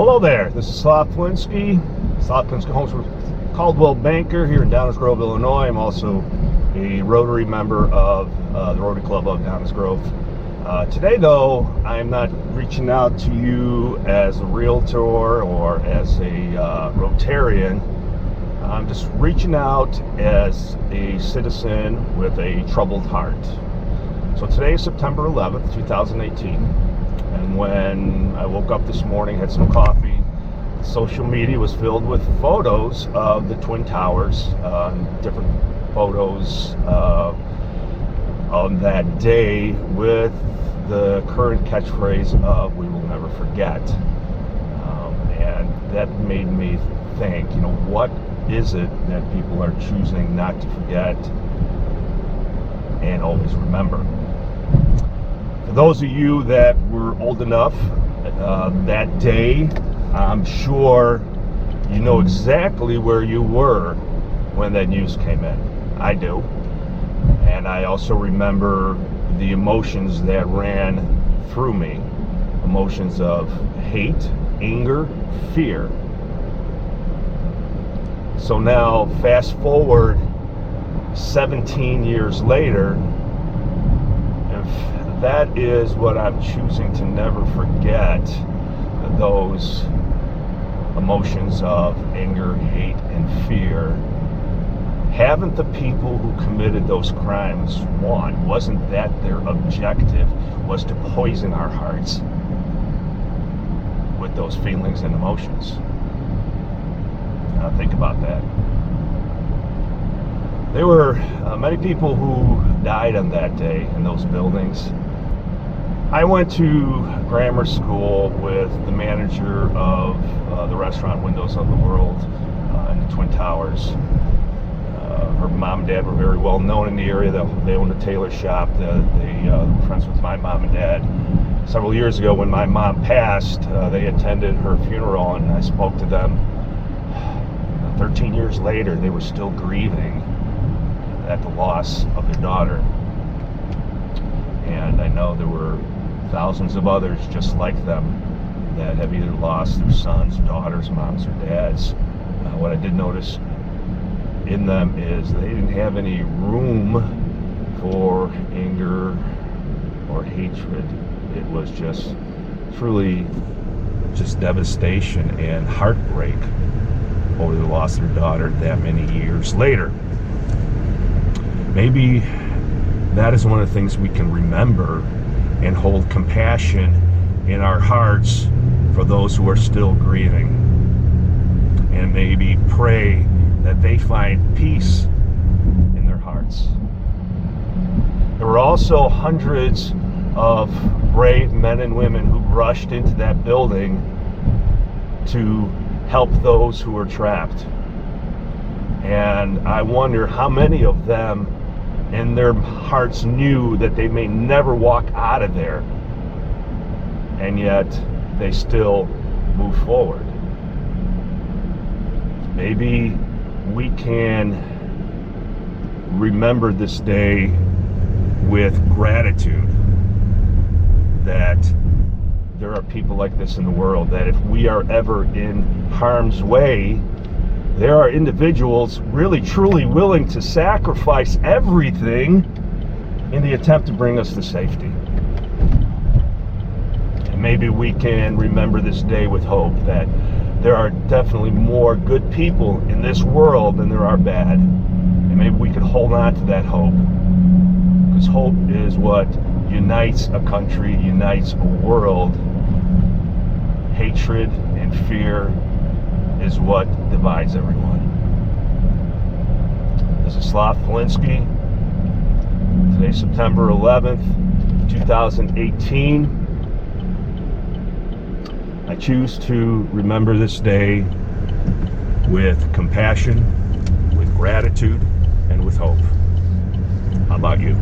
Hello there, this is Slav Polinski, Homes with Caldwell Banker here in Downers Grove, Illinois. I'm also a Rotary member of the Rotary Club of Downers Grove. Today though, I'm not reaching out to you as a realtor or as a Rotarian. I'm just reaching out as a citizen with a troubled heart. So today is September 11th, 2018. And when I woke up this morning, had some coffee, social media was filled with photos of the Twin Towers, different photos on that day with the current catchphrase of "We will never forget." And that made me think, what is it that people are choosing not to forget and always remember? For those of you that were old enough that day, I'm sure you know exactly where you were when that news came in. I do. And I also remember the emotions that ran through me. Emotions of hate, anger, fear. So now, fast forward 17 years later, if that is what I'm choosing to never forget, those emotions of anger, hate, and fear. Haven't the people who committed those crimes won? Wasn't that their objective, was to poison our hearts with those feelings and emotions? Now think about that. There were many people who died on that day in those buildings. I went to grammar school with the manager of the restaurant Windows of the World in the Twin Towers. Her mom and dad were very well known in the area. They owned a tailor shop. They were friends with my mom and dad. Several years ago when my mom passed, they attended her funeral and I spoke to them. 13 years later, they were still grieving at the loss of their daughter. And I know there were thousands of others just like them that have either lost their sons, daughters, moms, or dads. What I did notice in them is they didn't have any room for anger or hatred. It was just truly just devastation and heartbreak over the loss of their daughter that many years later. Maybe that is one of the things we can remember and hold compassion in our hearts for those who are still grieving, and maybe pray that they find peace in their hearts. There were also hundreds of brave men and women who rushed into that building to help those who were trapped. And I wonder how many of them in their hearts knew that they may never walk out of there, and yet they still move forward. Maybe we can remember this day with gratitude that there are people like this in the world, that if we are ever in harm's way, there are individuals really truly willing to sacrifice everything in the attempt to bring us to safety. And maybe we can remember this day with hope that there are definitely more good people in this world than there are bad. And maybe we could hold on to that hope, because hope is what unites a country, unites a world. Hatred and fear is what divides everyone. This is Slav Polinski. Today, September 11th, 2018. I choose to remember this day with compassion, with gratitude, and with hope. How about you?